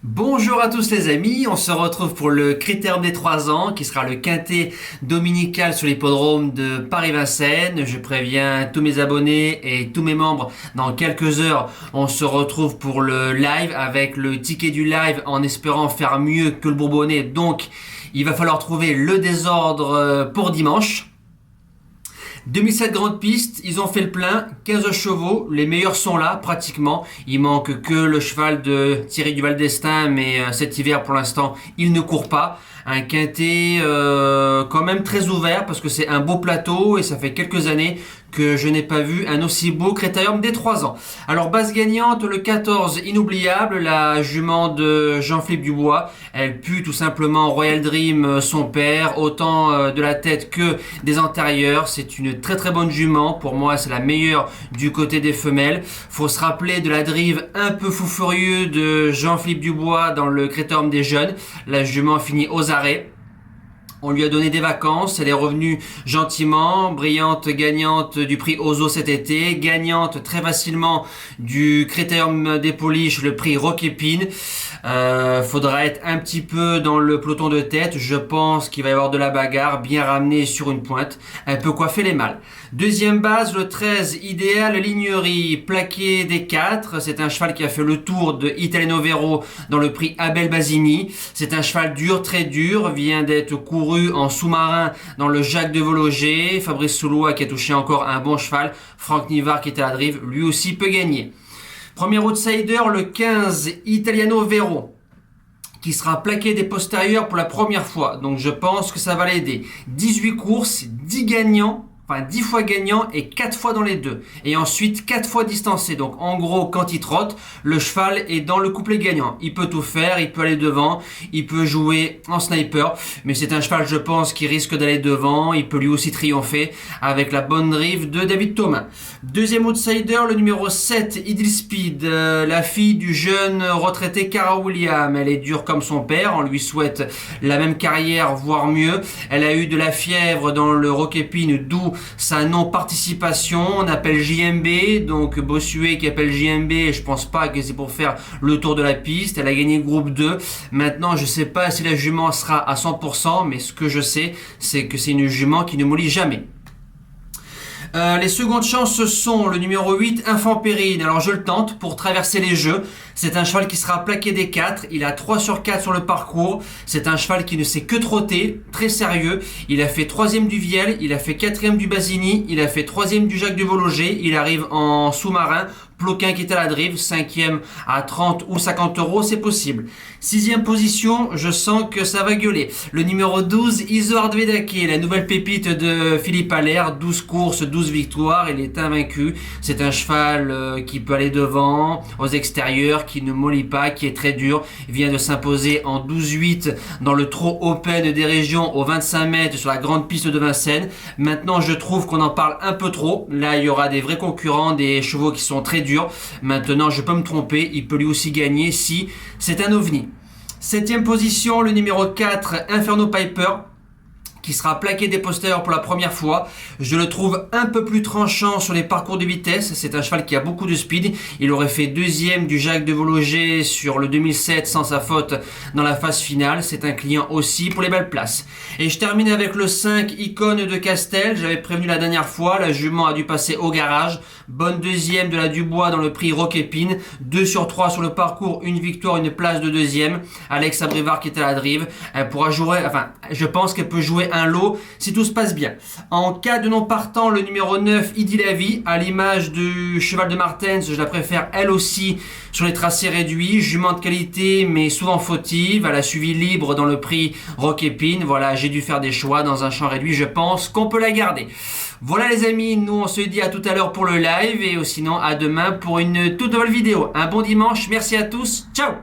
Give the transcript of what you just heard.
Bonjour à tous les amis, on se retrouve pour le Critérium des 3 ans qui sera le quintet dominical sur l'hippodrome de Paris-Vincennes. Je préviens tous mes abonnés et tous mes membres, dans quelques heures on se retrouve pour le live avec le ticket du live en espérant faire mieux que le Bourbonnais. Donc il va falloir trouver le désordre pour dimanche. 2007 grande piste, ils ont fait le plein, 15 chevaux, les meilleurs sont là pratiquement. Il manque que le cheval de Thierry Duval d'Estaing, mais cet hiver pour l'instant il ne court pas. Un quintet quand même très ouvert parce que c'est un beau plateau et ça fait quelques années que je n'ai pas vu un aussi beau Critérium des 3 ans. Alors base gagnante, le 14 inoubliable, la jument de Jean-Philippe Dubois. Elle pue tout simplement Royal Dream, son père, autant de la tête que des antérieurs. C'est une très très bonne jument, pour moi c'est la meilleure du côté des femelles. Faut se rappeler de la drive un peu fou furieux de Jean-Philippe Dubois dans le Critérium des jeunes. La jument finit aux arrêts. On lui a donné des vacances, elle est revenue gentiment, brillante gagnante du prix Ozo cet été, gagnante très facilement du Critérium des Poliches, le prix Roquépine. Faudra être un petit peu dans le peloton de tête, je pense qu'il va y avoir de la bagarre, bien ramené sur une pointe, un peu coiffer les mâles. Deuxième base, le 13 idéal Lignerie, plaqué des 4, c'est un cheval qui a fait le tour de Italiano Vero dans le prix Abel Basini. C'est un cheval dur, très dur, vient d'être couru en sous-marin dans le Jacques de Vologer. Fabrice Soulois qui a touché encore un bon cheval. Franck Nivard qui était à la drive, lui aussi peut gagner. Premier outsider, le 15 Italiano Vero, qui sera plaqué des postérieurs pour la première fois. Donc je pense que ça va l'aider. 18 courses, 10 gagnants. Enfin 10 fois gagnant et 4 fois dans les deux. Et ensuite 4 fois distancé. Donc en gros, quand il trotte, le cheval est dans le couplet gagnant. Il peut tout faire, il peut aller devant, il peut jouer en sniper. Mais c'est un cheval, je pense, qui risque d'aller devant. Il peut lui aussi triompher avec la bonne drive de David Thomas. Deuxième outsider, le numéro 7, Idil Speed. La fille du jeune retraité Cara William. Elle est dure comme son père. On lui souhaite la même carrière, voire mieux. Elle a eu de la fièvre dans le Roquépine, d'où sa non-participation. On appelle JMB, donc Bossuet qui appelle JMB, je pense pas que c'est pour faire le tour de la piste. Elle a gagné groupe 2. Maintenant, je sais pas si la jument sera à 100%, mais ce que je sais, c'est que c'est une jument qui ne mollit jamais. Les secondes chances, ce sont le numéro 8, Infant Périne. Alors je le tente pour traverser les jeux. C'est un cheval qui sera plaqué des 4. Il a 3 sur 4 sur le parcours. C'est un cheval qui ne sait que trotter, très sérieux. Il a fait 3e du Vielle, il a fait 4e du Basini, il a fait 3e du Jacques de Vologer. Il arrive en sous-marin. Ploquin qui est à la drive, 5e à 30 ou 50 euros, c'est possible. 6e position, je sens que ça va gueuler. Le numéro 12, Isoard Vedake, la nouvelle pépite de Philippe Allaire, 12 courses, 12 victoires, il est invaincu. C'est un cheval qui peut aller devant, aux extérieurs, qui ne mollit pas, qui est très dur. Il vient de s'imposer en 12-8 dans le Trot Open des régions aux 25 mètres sur la grande piste de Vincennes. Maintenant, je trouve qu'on en parle un peu trop. Là, il y aura des vrais concurrents, des chevaux qui sont très durs. Maintenant, je peux me tromper, il peut lui aussi gagner si c'est un ovni. 7e position, le numéro 4, Inferno Piper, qui sera plaqué des postérieurs pour la première fois. Je le trouve un peu plus tranchant sur les parcours de vitesse. C'est un cheval qui a beaucoup de speed. Il aurait fait 2e du Jacques de Vologer sur le 2007 sans sa faute dans la phase finale. C'est un client aussi pour les belles places. Et je termine avec le 5, Icône de Castel. J'avais prévenu la dernière fois, la jument a dû passer au garage. Bonne 2e de la Dubois dans le prix Roquépine. 2 sur 3 sur le parcours, une victoire, une place de 2e. Alex Abrivard qui est à la drive. Elle pourra jouer, je pense qu'elle peut jouer un lot si tout se passe bien. En cas de non partant, le numéro 9, Idilavi, à l'image du cheval de Martens, je la préfère elle aussi sur les tracés réduits. Jument de qualité mais souvent fautive. Elle a suivi libre dans le prix Roquépine. Voilà, j'ai dû faire des choix dans un champ réduit. Je pense qu'on peut la garder. Voilà les amis, nous on se dit à tout à l'heure pour le live et sinon à demain pour une toute nouvelle vidéo. Un bon dimanche, merci à tous, ciao.